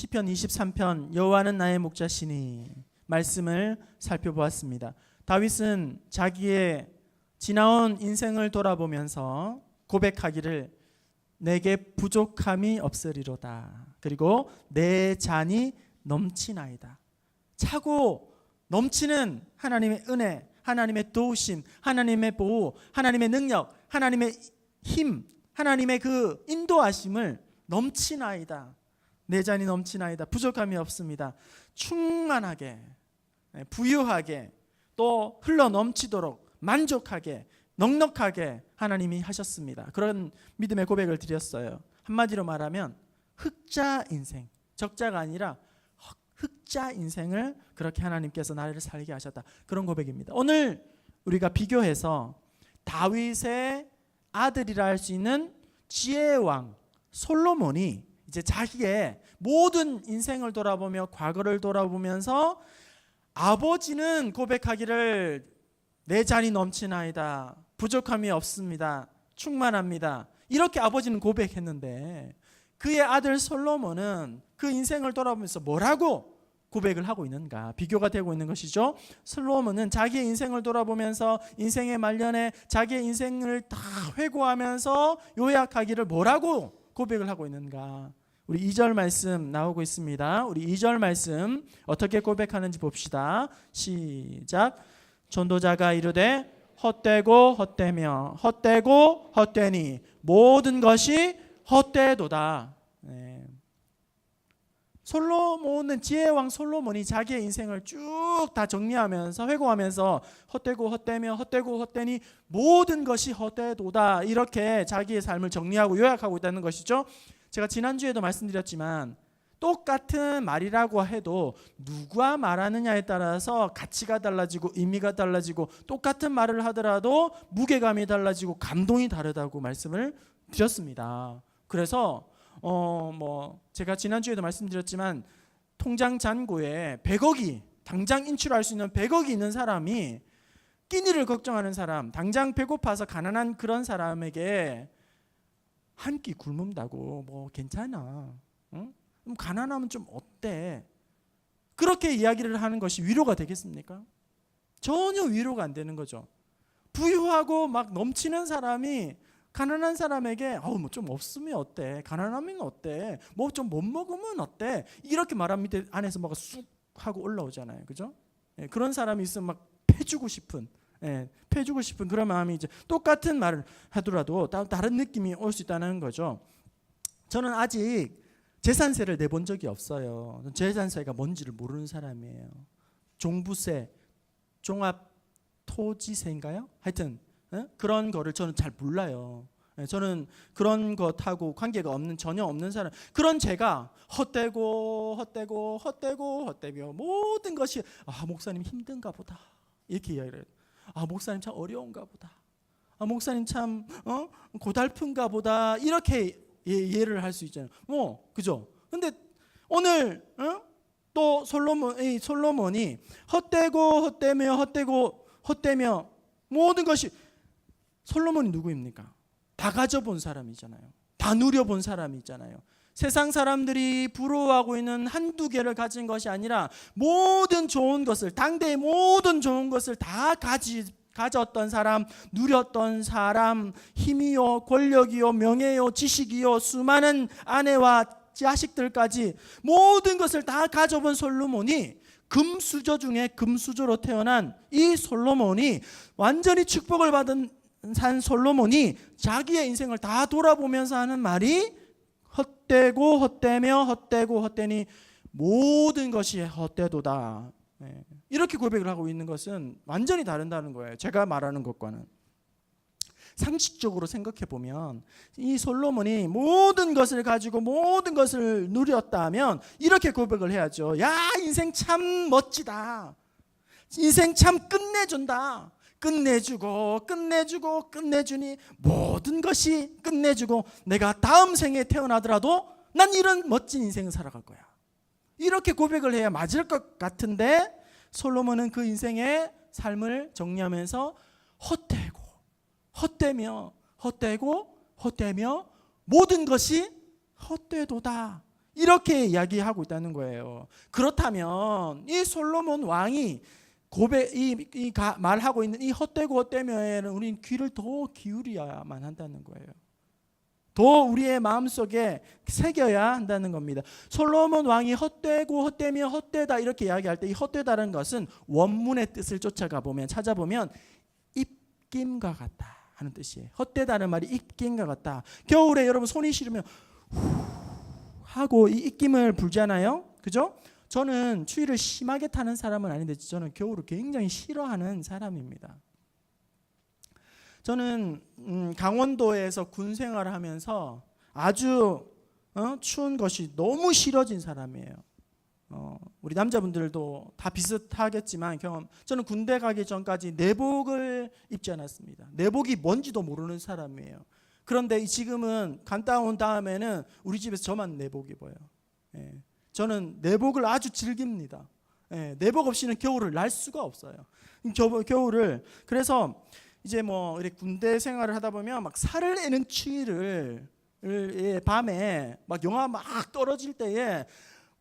시편 23편 여호와는 나의 목자시니 말씀을 살펴보았습니다. 다윗은 자기의 지나온 인생을 돌아보면서 고백하기를 내게 부족함이 없으리로다. 그리고 내 잔이 넘치나이다. 차고 넘치는 하나님의 은혜, 하나님의 도우심, 하나님의 보호, 하나님의 능력, 하나님의 힘, 하나님의 그 인도하심을 넘치나이다. 내 잔이 넘치나이다. 부족함이 없습니다. 충만하게, 부유하게, 또 흘러 넘치도록 만족하게, 넉넉하게 하나님이 하셨습니다. 그런 믿음의 고백을 드렸어요. 한마디로 말하면 흑자 인생, 적자가 아니라 흑자 인생을 그렇게 하나님께서 나를 살게 하셨다. 그런 고백입니다. 오늘 우리가 비교해서 다윗의 아들이라 할 수 있는 지혜의 왕 솔로몬이 이제 자기의 모든 인생을 돌아보며 과거를 돌아보면서 아버지는 고백하기를 내 잔이 넘치나이다. 부족함이 없습니다. 충만합니다. 이렇게 아버지는 고백했는데 그의 아들 솔로몬은 그 인생을 돌아보면서 뭐라고 고백을 하고 있는가? 비교가 되고 있는 것이죠. 솔로몬은 자기의 인생을 돌아보면서 인생의 말년에 자기의 인생을 다 회고하면서 요약하기를 뭐라고 고백을 하고 있는가? 우리 2절 말씀 나오고 있습니다. 우리 2절 말씀 어떻게 고백하는지 봅시다. 시작. 전도자가 이르되 헛되고 헛되며 헛되고 헛되니 모든 것이 헛되도다. 네. 솔로몬은 지혜왕 솔로몬이 자기의 인생을 쭉 다 정리하면서 회고하면서 헛되고 헛되며 헛되고 헛되니 모든 것이 헛되도다. 이렇게 자기의 삶을 정리하고 요약하고 있다는 것이죠. 제가 지난주에도 말씀드렸지만 똑같은 말이라고 해도 누가 말하느냐에 따라서 가치가 달라지고 의미가 달라지고 똑같은 말을 하더라도 무게감이 달라지고 감동이 다르다고 말씀을 드렸습니다. 그래서 제가 지난주에도 말씀드렸지만 통장 잔고에 100억이 당장 인출할 수 있는 100억이 있는 사람이 끼니를 걱정하는 사람, 당장 배고파서 가난한 그런 사람에게 한 끼 굶는다고 뭐 괜찮아, 응? 가난하면 좀 어때? 그렇게 이야기를 하는 것이 위로가 되겠습니까? 전혀 위로가 안 되는 거죠. 부유하고 막 넘치는 사람이 가난한 사람에게 뭐 좀 없으면 어때? 가난하면 어때? 뭐 좀 못 먹으면 어때? 이렇게 말하면 밑에 안에서 뭐가 쑥 하고 올라오잖아요. 그죠? 그런 사람이 있으면 막 패주고 싶은 그런 마음이 이제 똑같은 말을 하더라도 다른 느낌이 올 수 있다는 거죠. 저는 아직 재산세를 내본 적이 없어요. 재산세가 뭔지를 모르는 사람이에요. 종부세, 종합토지세인가요? 하여튼 그런 거를 저는 잘 몰라요. 저는 그런 것하고 관계가 전혀 없는 사람. 그런 제가 헛되고 모든 것이 목사님 힘든가 보다 이렇게 이야기를 해요. 목사님 참 어려운가 보다. 목사님 참 고달픈가 보다 이렇게 이해를 할 수 있잖아요. 그죠? 근데 오늘 또 솔로몬이 헛되며 모든 것이 솔로몬이 누구입니까? 다 가져본 사람이잖아요. 다 누려본 사람이잖아요. 세상 사람들이 부러워하고 있는 한두 개를 가진 것이 아니라 모든 좋은 것을, 당대의 모든 좋은 것을 다 가졌던 사람, 누렸던 사람, 힘이요, 권력이요, 명예요, 지식이요, 수많은 아내와 자식들까지 모든 것을 다 가져본 솔로몬이 금수저 중에 금수저로 태어난 이 솔로몬이 완전히 축복을 받은 산 솔로몬이 자기의 인생을 다 돌아보면서 하는 말이 헛되고 헛되며 헛되고 헛되니 모든 것이 헛되도다. 이렇게 고백을 하고 있는 것은 완전히 다른다는 거예요. 제가 말하는 것과는. 상식적으로 생각해 보면 이 솔로몬이 모든 것을 가지고 모든 것을 누렸다면 이렇게 고백을 해야죠. 야, 인생 참 멋지다. 인생 참 끝내준다. 끝내주니 모든 것이 끝내주고 내가 다음 생에 태어나더라도 난 이런 멋진 인생을 살아갈 거야. 이렇게 고백을 해야 맞을 것 같은데 솔로몬은 그 인생의 삶을 정리하면서 헛되며 모든 것이 헛되도다. 이렇게 이야기하고 있다는 거예요. 그렇다면 이 솔로몬 왕이 말하고 있는 이 헛되고 헛되며에는 우리는 귀를 더 기울여야만 한다는 거예요. 더 우리의 마음속에 새겨야 한다는 겁니다. 솔로몬 왕이 헛되고 헛되며 헛되다 이렇게 이야기할 때 이 헛되다는 것은 원문의 뜻을 찾아보면 입김과 같다 하는 뜻이에요. 헛되다는 말이 입김과 같다. 겨울에 여러분 손이 시리면 하고 이 입김을 불잖아요. 그죠? 저는 추위를 심하게 타는 사람은 아닌데 저는 겨울을 굉장히 싫어하는 사람입니다. 저는 강원도에서 군 생활을 하면서 아주 추운 것이 너무 싫어진 사람이에요. 우리 남자분들도 다 비슷하겠지만 저는 군대 가기 전까지 내복을 입지 않았습니다. 내복이 뭔지도 모르는 사람이에요. 그런데 지금은 갔다 온 다음에는 우리 집에서 저만 내복 입어요. 저는 내복을 아주 즐깁니다. 내복 없이는 겨울을 날 수가 없어요. 겨울을 그래서 이제 뭐 이렇게 군대 생활을 하다 보면 막 살을 애는 추위를 밤에 막 영하 막 떨어질 때에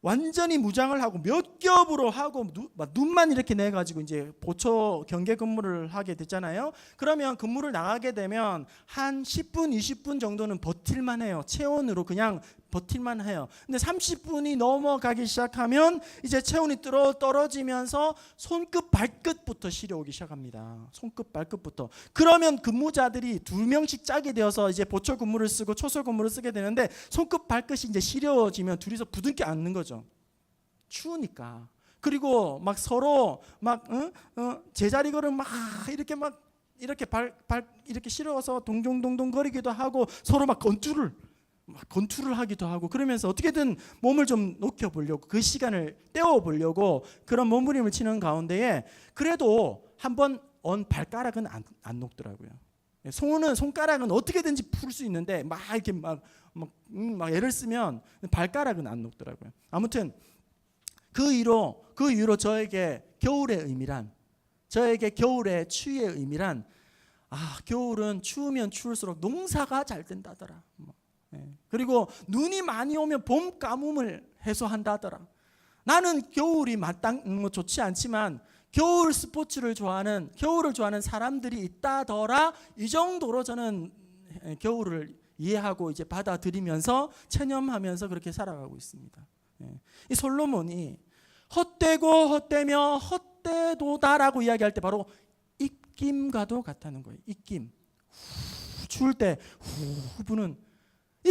완전히 무장을 하고 몇 겹으로 하고 눈만 이렇게 내 가지고 이제 보초 경계 근무를 하게 됐잖아요. 그러면 근무를 나가게 되면 한 10분 20분 정도는 버틸만 해요. 체온으로 그냥 버틸만 해요. 근데 30분이 넘어가기 시작하면 이제 체온이 떨어지면서 손끝 발끝부터 시려오기 시작합니다. 손끝 발끝부터. 그러면 근무자들이 2명씩 짝이 되어서 이제 보초 근무를 쓰고 초소 근무를 쓰게 되는데 손끝 발끝이 이제 시려워지면 둘이서 부둥켜 앉는 거죠. 추우니까. 그리고 막 서로 막 제자리 걸음 막 이렇게 이렇게 시려워서 동동동동 거리기도 하고 서로 막 건투를 하기도 하고 그러면서 어떻게든 몸을 좀 녹여보려고 그 시간을 때워보려고 그런 몸부림을 치는 가운데에 그래도 한번 발가락은 안 녹더라고요. 손가락은 어떻게든지 풀 수 있는데 막 이렇게 막 애를 쓰면 발가락은 안 녹더라고요. 아무튼 그 이후로 저에게 겨울의 추위의 의미란 겨울은 추우면 추울수록 농사가 잘 된다더라. 그리고 눈이 많이 오면 봄 가뭄을 해소한다더라. 나는 겨울이 좋지 않지만 겨울을 좋아하는 사람들이 있다더라. 이 정도로 저는 겨울을 이해하고 이제 받아들이면서 체념하면서 그렇게 살아가고 있습니다. 이 솔로몬이 헛되고 헛되며 헛되도다라고 이야기할 때 바로 입김과도 같다는 거예요. 입김. 추울 때 후 부는 이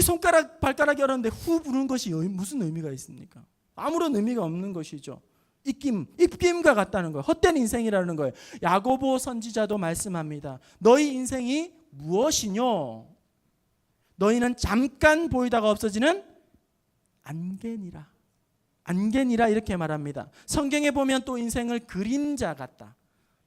발가락이 얼었는데 후 부는 것이 무슨 의미가 있습니까? 아무런 의미가 없는 것이죠. 입김과 같다는 거예요. 헛된 인생이라는 거예요. 야고보 선지자도 말씀합니다. 너희 인생이 무엇이뇨? 너희는 잠깐 보이다가 없어지는 안개니라 이렇게 말합니다. 성경에 보면 또 인생을 그림자 같다,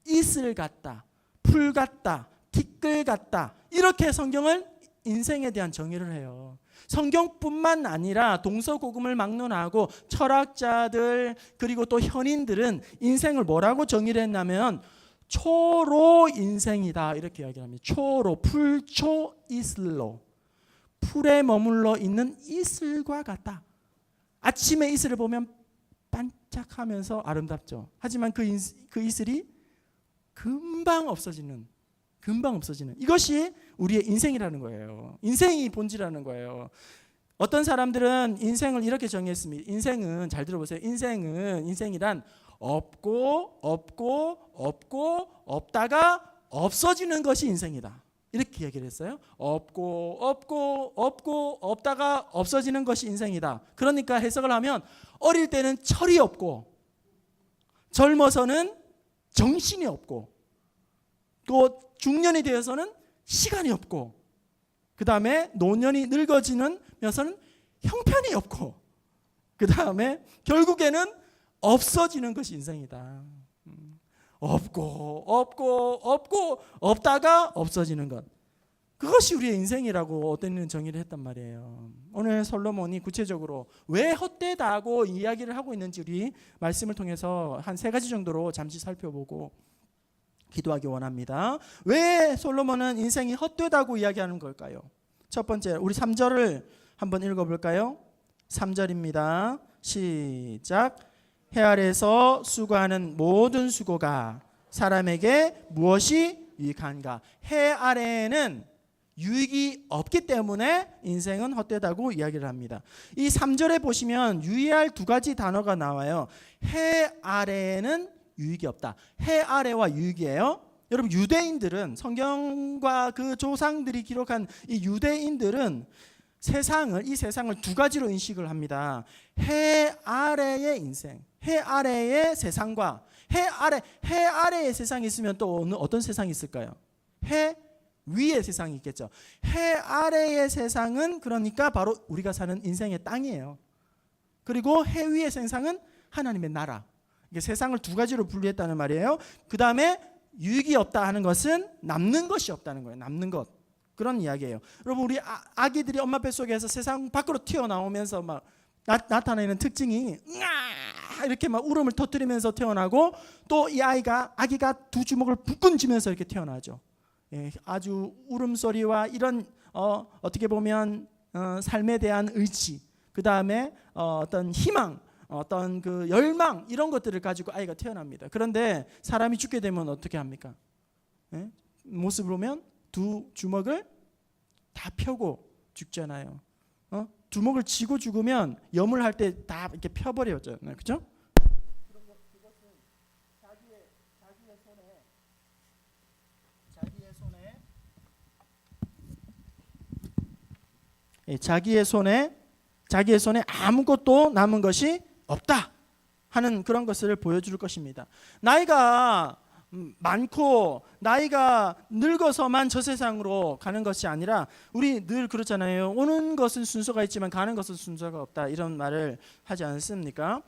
이슬 같다, 풀 같다, 티끌 같다 이렇게 성경을 인생에 대한 정의를 해요. 성경뿐만 아니라 동서고금을 막론하고 철학자들 그리고 또 현인들은 인생을 뭐라고 정의를 했냐면 초로 인생이다 이렇게 이야기합니다. 초로, 풀초, 이슬로. 풀에 머물러 있는 이슬과 같다. 아침에 이슬을 보면 반짝하면서 아름답죠. 하지만 그 이슬이 금방 없어지는 이것이 우리의 인생이라는 거예요. 인생이 본질이라는 거예요. 어떤 사람들은 인생을 이렇게 정의했습니다. 인생은 잘 들어보세요. 인생이란 없고 없다가 없어지는 것이 인생이다. 이렇게 얘기를 했어요. 없고 없다가 없어지는 것이 인생이다. 그러니까 해석을 하면 어릴 때는 철이 없고 젊어서는 정신이 없고 또 중년이 되어서는 시간이 없고 그 다음에 노년이 늙어지면서는 형편이 없고 그 다음에 결국에는 없어지는 것이 인생이다. 없다가 없어지는 것. 그것이 우리의 인생이라고 어떤 이는 정의를 했단 말이에요. 오늘 솔로몬이 구체적으로 왜 헛되다고 이야기를 하고 있는지 우리 말씀을 통해서 한 3가지 정도로 잠시 살펴보고 기도하기 원합니다. 왜 솔로몬은 인생이 헛되다고 이야기하는 걸까요? 첫 번째, 우리 3절을 한번 읽어볼까요? 3절입니다. 시작. 해 아래에서 수고하는 모든 수고가 사람에게 무엇이 유익한가? 해 아래에는 유익이 없기 때문에 인생은 헛되다고 이야기를 합니다. 이 3절에 보시면 유의할 두 가지 단어가 나와요. 해 아래에는 유익이 없다. 해 아래와 유익이에요. 여러분, 유대인들은, 성경과 그 조상들이 기록한 이 유대인들은 이 세상을 두 가지로 인식을 합니다. 해 아래의 인생, 해 아래의 세상과 해 아래의 세상이 있으면 또 어떤 세상이 있을까요? 해 위의 세상이 있겠죠. 해 아래의 세상은 그러니까 바로 우리가 사는 인생의 땅이에요. 그리고 해 위의 세상은 하나님의 나라. 이게 세상을 두 가지로 분류했다는 말이에요. 그 다음에 유익이 없다 하는 것은 남는 것이 없다는 거예요. 남는 것. 그런 이야기예요. 여러분, 우리 아기들이 엄마 뱃속에서 세상 밖으로 튀어나오면서 막 나타내는 특징이 이렇게 막 울음을 터뜨리면서 태어나고, 또 이 아기가 두 주먹을 불끈 쥐면서 이렇게 태어나죠. 예, 아주 울음소리와 이런 어떻게 보면 삶에 대한 의지, 그 다음에 어떤 희망, 어떤 그 열망, 이런 것들을 가지고 아이가 태어납니다. 그런데 사람이 죽게 되면 어떻게 합니까? 예? 모습을 보면 두 주먹을 다 펴고 죽잖아요. 주먹을 쥐고 죽으면 염을 할 때 다 이렇게 펴버려잖아요. 그렇죠? 자기의 손에 아무것도 남은 것이 없다 하는 그런 것을 보여줄 것입니다. 나이가 많고 나이가 늙어서만 저 세상으로 가는 것이 아니라, 우리 늘 그렇잖아요. 오는 것은 순서가 있지만 가는 것은 순서가 없다, 이런 말을 하지 않습니까?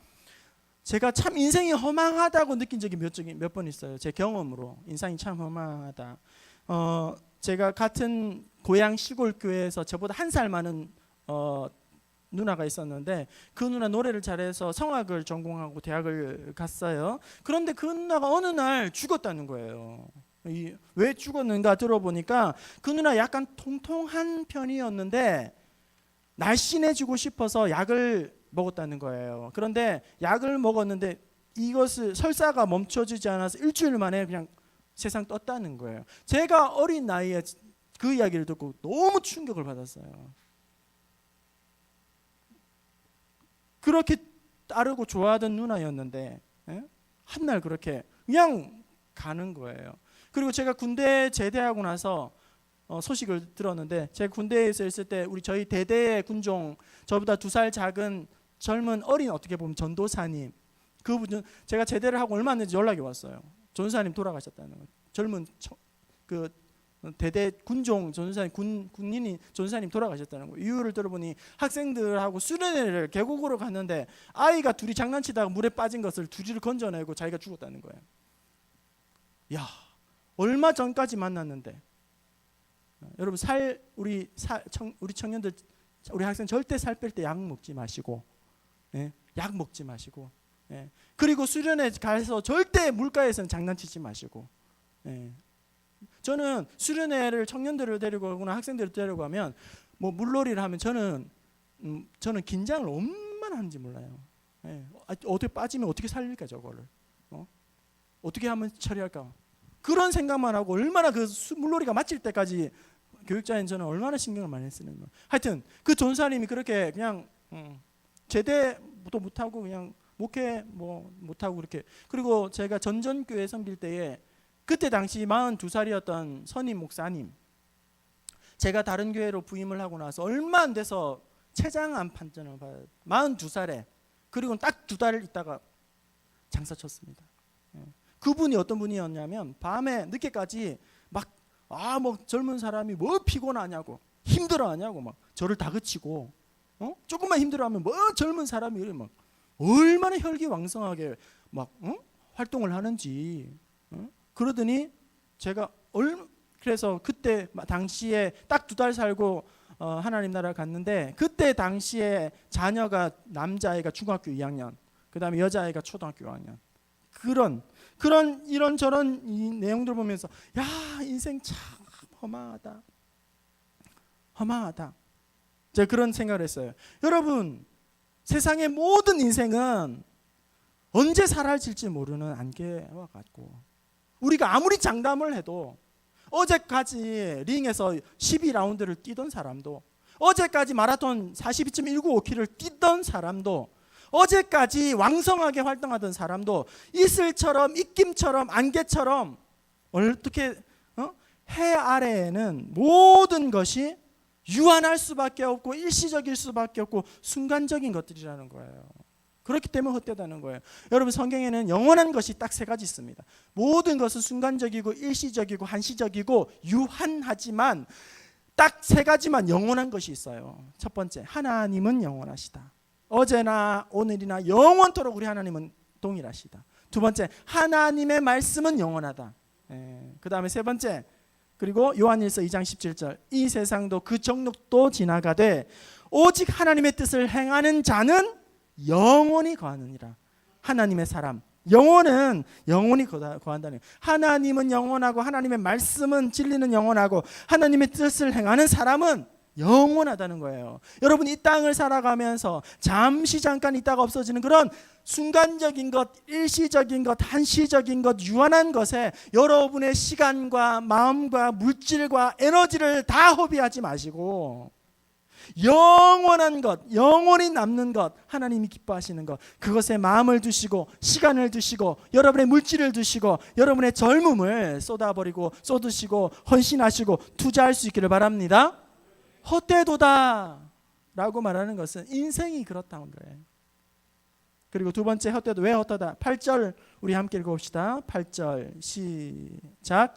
제가 참 인생이 허망하다고 느낀 적이 몇 번 있어요. 제 경험으로 인생이 참 허망하다. 제가 같은 고향 시골 교회에서 저보다 한 살 많은 누나가 있었는데, 그 누나 노래를 잘해서 성악을 전공하고 대학을 갔어요. 그런데 그 누나가 어느 날 죽었다는 거예요. 왜 죽었는가 들어보니까 그 누나 약간 통통한 편이었는데 날씬해지고 싶어서 약을 먹었다는 거예요. 그런데 약을 먹었는데 이것을 설사가 멈춰지지 않아서 일주일 만에 그냥 세상 떴다는 거예요. 제가 어린 나이에 그 이야기를 듣고 너무 충격을 받았어요. 그렇게 따르고 좋아하던 누나였는데 한날 그렇게 그냥 가는 거예요. 그리고 제가 군대 제대하고 나서 소식을 들었는데, 제가 군대에서 있을 때 저희 대대의 군종, 저보다 2살 작은 젊은 어린, 어떻게 보면 전도사님, 그분은 제가 제대를 하고 얼마 안 됐는지 연락이 왔어요. 전도사님 돌아가셨다는 거예요. 젊은 그 대대 군종 전도사님, 군인이 전도사님 돌아가셨다는 거예요. 이유를 들어보니 학생들하고 수련회를 계곡으로 갔는데 아이가 둘이 장난치다가 물에 빠진 것을 둘이를 건져내고 자기가 죽었다는 거예요. 야, 얼마 전까지 만났는데. 여러분, 우리 청년들, 우리 학생 절대 살 뺄 때 약 먹지 마시고, 약 먹지 마시고, 그리고 수련회 가서 절대 물가에서는 장난치지 마시고. 저는 수련회를 청년들을 데리고 가거나 학생들을 데리고 가면 뭐 물놀이를 하면 저는 긴장을 얼마나 하는지 몰라요. 어떻게 빠지면 어떻게 살릴까, 저거를 어떻게 하면 처리할까, 그런 생각만 하고, 얼마나 그 물놀이가 마칠 때까지 교육자인 저는 얼마나 신경을 많이 쓰는 거예요. 하여튼 그 전사님이 그렇게 그냥 제대도 못하고 그냥 목회 못하고 그렇게. 그리고 제가 전전교회 섬길 때에 그때 당시 42살이었던 선임 목사님, 제가 다른 교회로 부임을 하고 나서 얼마 안 돼서 췌장암 판정을 받아요. 42살에. 그리고 딱 2달 있다가 장사쳤습니다. 그분이 어떤 분이었냐면, 밤에 늦게까지 뭐 젊은 사람이 뭐 피곤하냐고, 힘들어하냐고 막 저를 다그치고, 조금만 힘들어하면 뭐 젊은 사람이 막 얼마나 혈기왕성하게 막 활동을 하는지. 그러더니 제가 그래서 그때 당시에 딱 2달 살고 하나님 나라 갔는데, 그때 당시에 자녀가 남자아이가 중학교 2학년, 그 다음에 여자아이가 초등학교 5학년. 그런 이런저런 이 내용들 보면서, 야, 인생 참 허망하다. 제가 그런 생각을 했어요. 여러분, 세상의 모든 인생은 언제 사라질지 모르는 안개와 같고, 우리가 아무리 장담을 해도 어제까지 링에서 12라운드를 뛰던 사람도, 어제까지 마라톤 42.195km를 뛰던 사람도, 어제까지 왕성하게 활동하던 사람도 이슬처럼 입김처럼 안개처럼 어떻게 해 아래에는 모든 것이 유한할 수밖에 없고 일시적일 수밖에 없고 순간적인 것들이라는 거예요. 그렇기 때문에 헛되다는 거예요. 여러분, 성경에는 영원한 것이 딱 세 가지 있습니다. 모든 것은 순간적이고 일시적이고 한시적이고 유한하지만 딱 세 가지만 영원한 것이 있어요. 첫 번째, 하나님은 영원하시다. 어제나 오늘이나 영원토록 우리 하나님은 동일하시다. 두 번째, 하나님의 말씀은 영원하다. 그 다음에 세 번째, 그리고 요한일서 2장 17절, 이 세상도 그 정욕도 지나가되 오직 하나님의 뜻을 행하는 자는 영원히 거하느니라. 하나님의 사람, 영혼은 영원히 거한다는 거예요. 하나님은 영원하고 하나님의 말씀은 진리는 영원하고 하나님의 뜻을 행하는 사람은 영원하다는 거예요. 여러분, 이 땅을 살아가면서 잠깐 있다가 없어지는 그런 순간적인 것, 일시적인 것, 한시적인 것, 유한한 것에 여러분의 시간과 마음과 물질과 에너지를 다 허비하지 마시고 영원한 것, 영원히 남는 것, 하나님이 기뻐하시는 것, 그것에 마음을 두시고 시간을 두시고 여러분의 물질을 두시고 여러분의 젊음을 쏟으시고 헌신하시고 투자할 수 있기를 바랍니다. 헛되도다 라고 말하는 것은 인생이 그렇다는 거예요. 그리고 두 번째, 헛되도. 왜 헛되다? 8절 우리 함께 읽어봅시다. 8절 시작.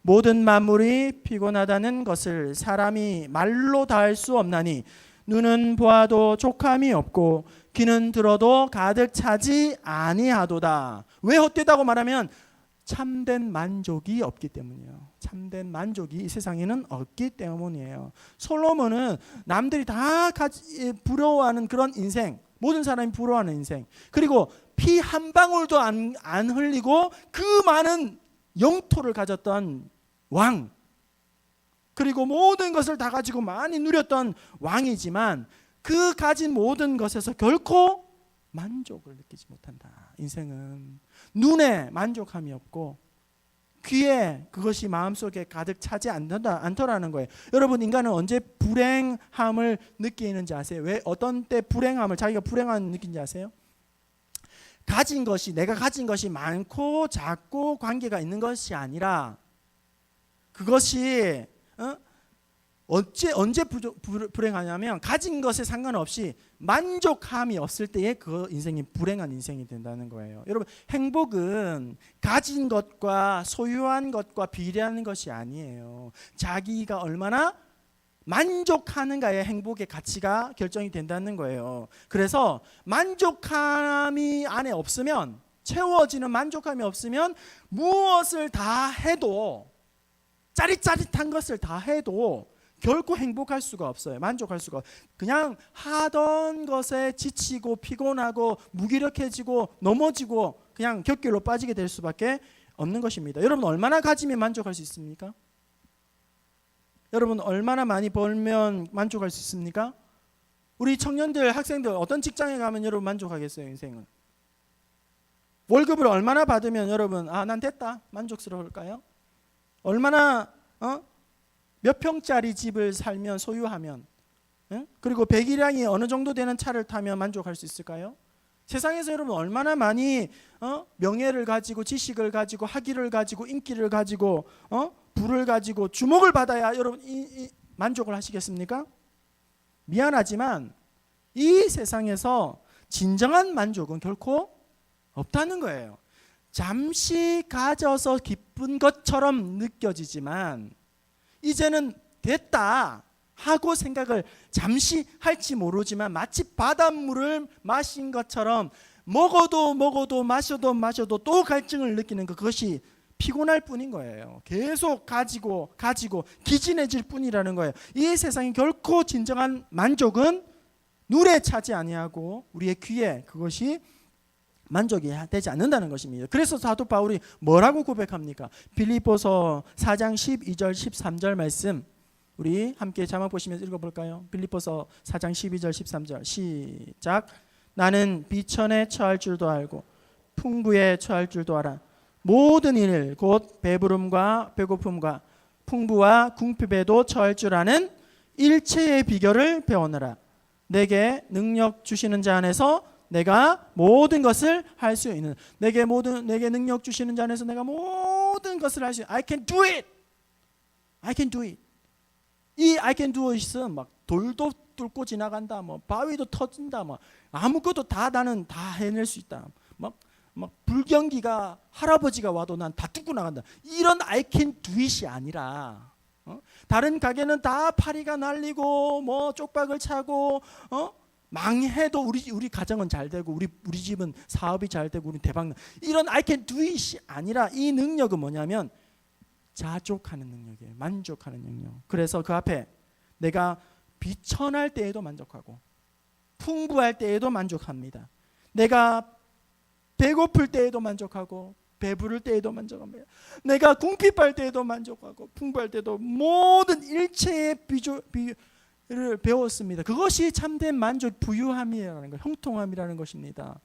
모든 만물이 피곤하다는 것을 사람이 말로 다할 수 없나니 눈은 보아도 족함이 없고 귀는 들어도 가득 차지 아니하도다. 왜 헛되다고 말하면 참된 만족이 없기 때문이에요. 참된 만족이 이 세상에는 없기 때문이에요. 솔로몬은 남들이 다 부러워하는 그런 인생, 모든 사람이 부러워하는 인생, 그리고 피 한 방울도 안 흘리고 그 많은 영토를 가졌던 왕, 그리고 모든 것을 다 가지고 많이 누렸던 왕이지만 그 가진 모든 것에서 결코 만족을 느끼지 못한다. 인생은 눈에 만족함이 없고 귀에 그것이 마음속에 가득 차지 않더라는 거예요. 여러분, 인간은 언제 불행함을 느끼는지 아세요? 왜 어떤 때 자기가 불행함을 느끼는지 아세요? 내가 가진 것이 많고 작고 관계가 있는 것이 아니라 그것이 언제 불행하냐면 가진 것에 상관없이 만족함이 없을 때에 그 인생이 불행한 인생이 된다는 거예요. 여러분, 행복은 가진 것과 소유한 것과 비례하는 것이 아니에요. 자기가 얼마나 만족하는가의 행복의 가치가 결정이 된다는 거예요. 그래서 만족함이 안에 없으면, 채워지는 만족감이 없으면 무엇을 다 해도, 짜릿짜릿한 것을 다 해도 결코 행복할 수가 없어요. 만족할 수가 없어요. 그냥 하던 것에 지치고 피곤하고 무기력해지고 넘어지고 그냥 곁길로 빠지게 될 수밖에 없는 것입니다. 여러분, 얼마나 가지면 만족할 수 있습니까? 여러분, 얼마나 많이 벌면 만족할 수 있습니까? 우리 청년들, 학생들 어떤 직장에 가면 여러분 만족하겠어요? 인생은 월급을 얼마나 받으면 여러분 난 됐다 만족스러울까요? 얼마나 몇 평짜리 집을 살면, 소유하면, 그리고 배기량이 어느 정도 되는 차를 타면 만족할 수 있을까요? 세상에서 여러분 얼마나 많이 명예를 가지고 지식을 가지고 학위를 가지고 인기를 가지고 부를 가지고 주목을 받아야 여러분 만족을 하시겠습니까? 미안하지만 이 세상에서 진정한 만족은 결코 없다는 거예요. 잠시 가져서 기쁜 것처럼 느껴지지만 이제는 됐다 하고 생각을 잠시 할지 모르지만 마치 바닷물을 마신 것처럼 먹어도 마셔도 또 갈증을 느끼는 그것이 피곤할 뿐인 거예요. 계속 가지고 기진해질 뿐이라는 거예요. 이 세상에 결코 진정한 만족은 눈에 차지 아니하고 우리의 귀에 그것이 만족이 되지 않는다는 것입니다. 그래서 사도 바울이 뭐라고 고백합니까? 빌립보서 4장 12절 13절 말씀 우리 함께 자막 보시면서 읽어볼까요? 빌립보서 4장 12절 13절 시작. 나는 비천에 처할 줄도 알고 풍부에 처할 줄도 알아. 모든 일 곧 배부름과 배고픔과 풍부와 궁핍에도 처할 줄 아는 일체의 비결을 배우느라. 내게 능력 주시는 자 안에서 내가 모든 것을 할 수 있는. 내게 능력 주시는 자 안에서 내가 모든 것을 할 수 있는. I can do it. I can do it. 이 I can do it은 막 돌도 뚫고 지나간다, 뭐 바위도 터진다, 뭐 아무것도 다 나는 다 해낼 수 있다. 막 불경기가 할아버지가 와도 난 다 뚫고 나간다. 이런 I can do it이 아니라 다른 가게는 다 파리가 날리고 뭐 쪽박을 차고 망해도 우리 가정은 잘 되고 우리 집은 사업이 잘 되고 우리 대박 나. 이런 I can do it이 아니라 이 능력은 뭐냐면 자족하는 능력이에요. 만족하는 능력. 그래서 그 앞에 내가 비천할 때에도 만족하고 풍부할 때에도 만족합니다. 내가 배고플 때에도 만족하고 배부를 때에도 만족합니다. 내가 궁핍할 때에도 만족하고 풍부할 때도 모든 일체의 비주를 배웠습니다. 그것이 참된 만족, 부유함이라는 것, 형통함이라는 것입니다.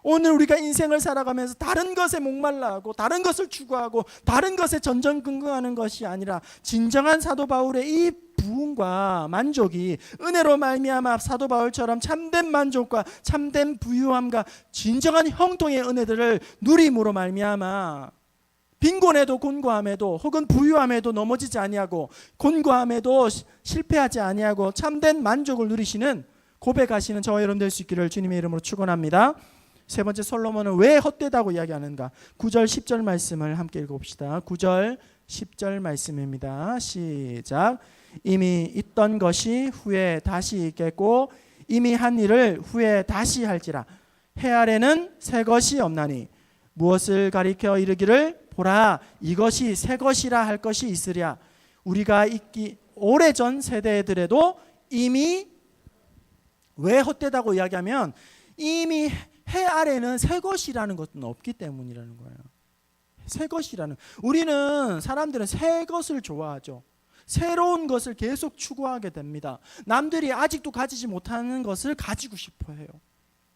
오늘 우리가 인생을 살아가면서 다른 것에 목말라하고 다른 것을 추구하고 다른 것에 전전긍긍하는 것이 아니라 진정한 사도 바울의 이 부흥과 만족이 은혜로 말미암아 사도 바울처럼 참된 만족과 참된 부유함과 진정한 형통의 은혜들을 누림으로 말미암아 빈곤에도 곤고함에도 혹은 부유함에도 넘어지지 아니하고 곤고함에도 실패하지 아니하고 참된 만족을 누리시는 고백하시는 저와 여러분 될 수 있기를 주님의 이름으로 축원합니다. 세 번째, 솔로몬은 왜 헛되다고 이야기하는가? 9절 10절 말씀을 함께 읽어봅시다. 9절 10절 말씀입니다. 시작. 이미 있던 것이 후에 다시 있겠고 이미 한 일을 후에 다시 할지라. 해 아래는 새 것이 없나니 무엇을 가리켜 이르기를 보라 이것이 새 것이라 할 것이 있으랴. 우리가 있기 오래전 세대들에도 이미, 왜 헛되다고 이야기하면 이미 해 아래는 새 것이라는 것은 없기 때문이라는 거예요. 새 것이라는, 우리는 사람들은 새 것을 좋아하죠. 새로운 것을 계속 추구하게 됩니다. 남들이 아직도 가지지 못하는 것을 가지고 싶어 해요.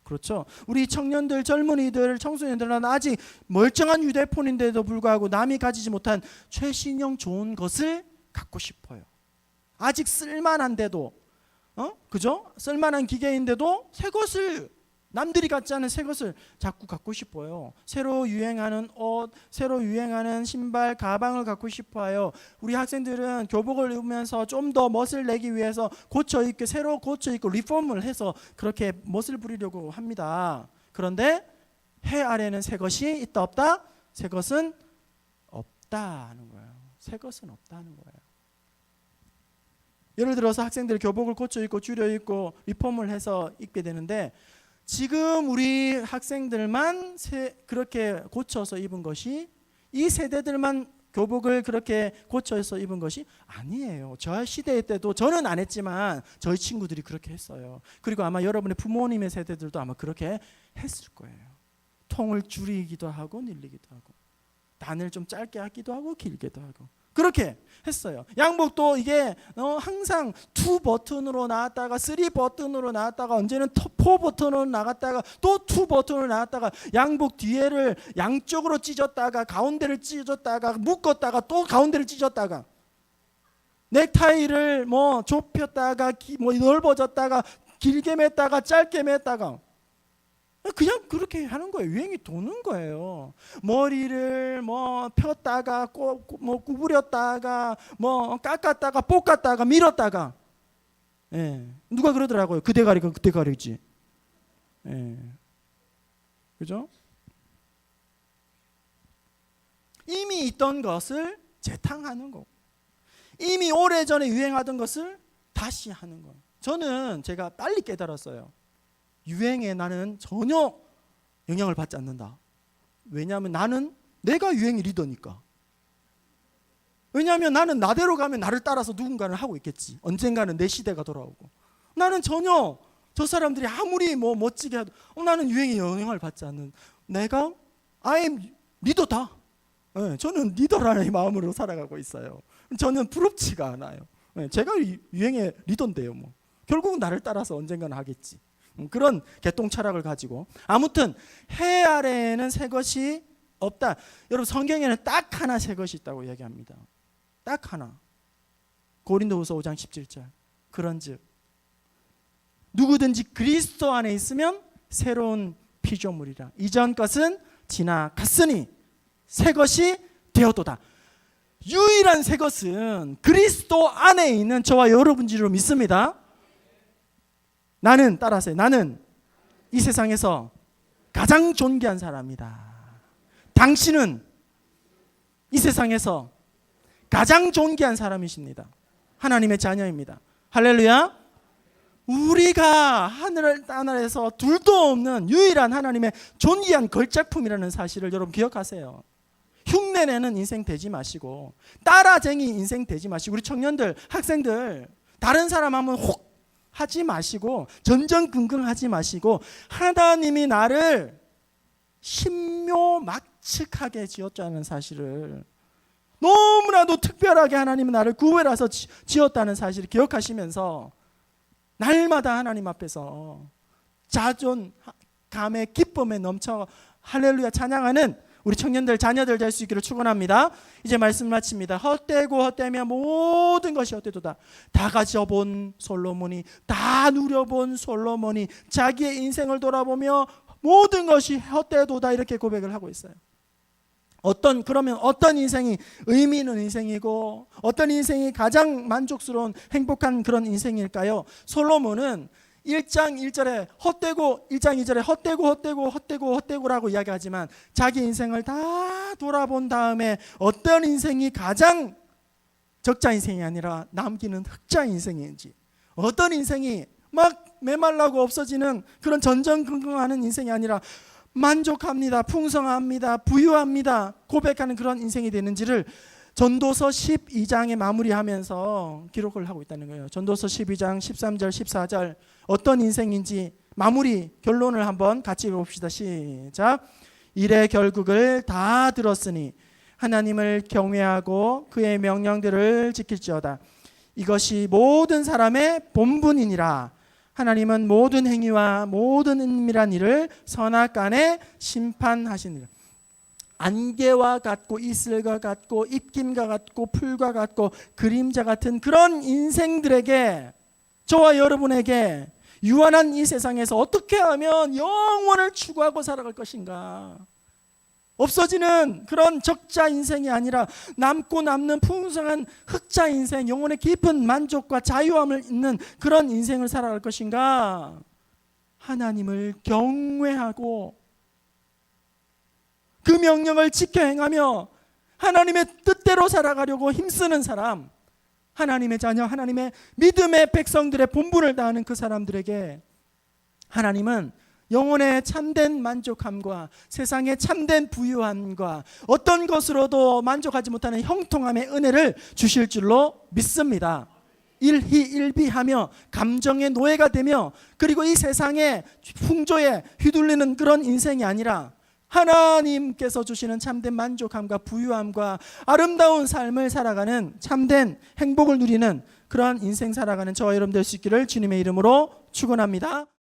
그렇죠? 우리 청년들, 젊은이들, 청소년들은 아직 멀쩡한 휴대폰인데도 불구하고 남이 가지지 못한 최신형 좋은 것을 갖고 싶어요. 아직 쓸만한데도, 그죠? 쓸만한 기계인데도 새 것을, 남들이 갖지 않은 새 것을 자꾸 갖고 싶어요. 새로 유행하는 옷, 새로 유행하는 신발, 가방을 갖고 싶어요. 우리 학생들은 교복을 입으면서 좀 더 멋을 내기 위해서 고쳐 입고, 새로 고쳐 입고 리폼을 해서 그렇게 멋을 부리려고 합니다. 그런데 해 아래는 새 것이 있다 없다? 새 것은 없다 하는 거예요. 새 것은 없다는 거예요. 예를 들어서 학생들 교복을 고쳐 입고 줄여 입고 리폼을 해서 입게 되는데, 지금 우리 학생들만 그렇게 고쳐서 입은 것이, 이 세대들만 교복을 그렇게 고쳐서 입은 것이 아니에요. 저 시대 때도 저는 안 했지만 저희 친구들이 그렇게 했어요. 그리고 아마 여러분의 부모님의 세대들도 아마 그렇게 했을 거예요. 통을 줄이기도 하고 늘리기도 하고, 단을 좀 짧게 하기도 하고 길게도 하고 그렇게 했어요. 양복도 이게 항상 2 버튼으로 나왔다가 3 버튼으로 나왔다가 언제는 4 버튼으로 나갔다가 또 2 버튼으로 나왔다가 양복 뒤에를 양쪽으로 찢었다가 가운데를 찢었다가 묶었다가 또 가운데를 찢었다가 넥타이를 뭐 좁혔다가 뭐 넓어졌다가 길게 맸다가 짧게 맸다가 그냥 그렇게 하는 거예요. 유행이 도는 거예요. 머리를 뭐 폈다가 뭐 구부렸다가 뭐 깎았다가 볶았다가 밀었다가, 누가 그러더라고요. 그대 가리가 그때 가리지. 그죠? 이미 있던 것을 재탕하는 거, 이미 오래전에 유행하던 것을 다시 하는 거. 저는 제가 빨리 깨달았어요. 유행에 나는 전혀 영향을 받지 않는다. 왜냐하면 나는 내가 유행의 리더니까. 왜냐하면 나는 나대로 가면 나를 따라서 누군가를 하고 있겠지. 언젠가는 내 시대가 돌아오고. 나는 전혀 저 사람들이 아무리 뭐 멋지게 해도 나는 유행의 영향을 받지 않는, 내가 I am 리더다. 저는 리더라는 마음으로 살아가고 있어요. 저는 부럽지가 않아요. 제가 유행의 리더인데요. 뭐 결국은 나를 따라서 언젠가는 하겠지. 그런 개똥 철학을 가지고 아무튼 해 아래에는 새 것이 없다. 여러분 성경에는 딱 하나 새 것이 있다고 얘기합니다. 딱 하나. 고린도후서 5장 17절. 그런즉 누구든지 그리스도 안에 있으면 새로운 피조물이라. 이전 것은 지나갔으니 새 것이 되었도다. 유일한 새 것은 그리스도 안에 있는 저와 여러분 줄로 믿습니다. 나는 따라하세요. 나는 이 세상에서 가장 존귀한 사람이다. 당신은 이 세상에서 가장 존귀한 사람이십니다. 하나님의 자녀입니다. 할렐루야. 우리가 하늘에서 둘도 없는 유일한 하나님의 존귀한 걸작품이라는 사실을 여러분 기억하세요. 흉내내는 인생 되지 마시고 따라쟁이 인생 되지 마시고 우리 청년들, 학생들 다른 사람 하면 혹 하지 마시고 전전긍긍하지 마시고 하나님이 나를 신묘막측하게 지었다는 사실을 너무나도 특별하게 하나님은 나를 구별해서 지었다는 사실을 기억하시면서 날마다 하나님 앞에서 자존감의 기쁨에 넘쳐 할렐루야 찬양하는 우리 청년들 자녀들 될 수 있기를 축원합니다. 이제 말씀 마칩니다. 헛되고 헛되며 모든 것이 헛되도다. 다 가져본 솔로몬이, 다 누려본 솔로몬이 자기의 인생을 돌아보며 모든 것이 헛되도다 이렇게 고백을 하고 있어요. 그러면 어떤 인생이 의미 있는 인생이고 어떤 인생이 가장 만족스러운 행복한 그런 인생일까요? 솔로몬은 1장 1절에 헛되고 1장 2절에 헛되고라고 이야기하지만 자기 인생을 다 돌아본 다음에 어떤 인생이 가장 적자 인생이 아니라 남기는 흑자 인생인지, 어떤 인생이 막 메말라고 없어지는 그런 전전긍긍하는 인생이 아니라 만족합니다, 풍성합니다, 부유합니다 고백하는 그런 인생이 되는지를 전도서 12장에 마무리하면서 기록을 하고 있다는 거예요. 전도서 12장 13절 14절 어떤 인생인지 마무리 결론을 한번 같이 읽어봅시다. 시작. 일의 결국을 다 들었으니 하나님을 경외하고 그의 명령들을 지킬지어다. 이것이 모든 사람의 본분이니라. 하나님은 모든 행위와 모든 은밀한 일을 선악간에 심판하시니라. 안개와 같고 이슬과 같고 입김과 같고 풀과 같고 그림자 같은 그런 인생들에게, 저와 여러분에게 유한한 이 세상에서 어떻게 하면 영원을 추구하고 살아갈 것인가, 없어지는 그런 적자 인생이 아니라 남고 남는 풍성한 흑자 인생, 영혼의 깊은 만족과 자유함을 있는 그런 인생을 살아갈 것인가, 하나님을 경외하고 그 명령을 지켜 행하며 하나님의 뜻대로 살아가려고 힘쓰는 사람, 하나님의 자녀, 하나님의 믿음의 백성들의 본분을 다하는 그 사람들에게 하나님은 영혼의 참된 만족함과 세상의 참된 부유함과 어떤 것으로도 만족하지 못하는 형통함의 은혜를 주실 줄로 믿습니다. 일희일비하며 감정의 노예가 되며 그리고 이 세상의 풍조에 휘둘리는 그런 인생이 아니라 하나님께서 주시는 참된 만족함과 부유함과 아름다운 삶을 살아가는 참된 행복을 누리는 그러한 인생 살아가는 저와 여러분 될 수 있기를 주님의 이름으로 축원합니다.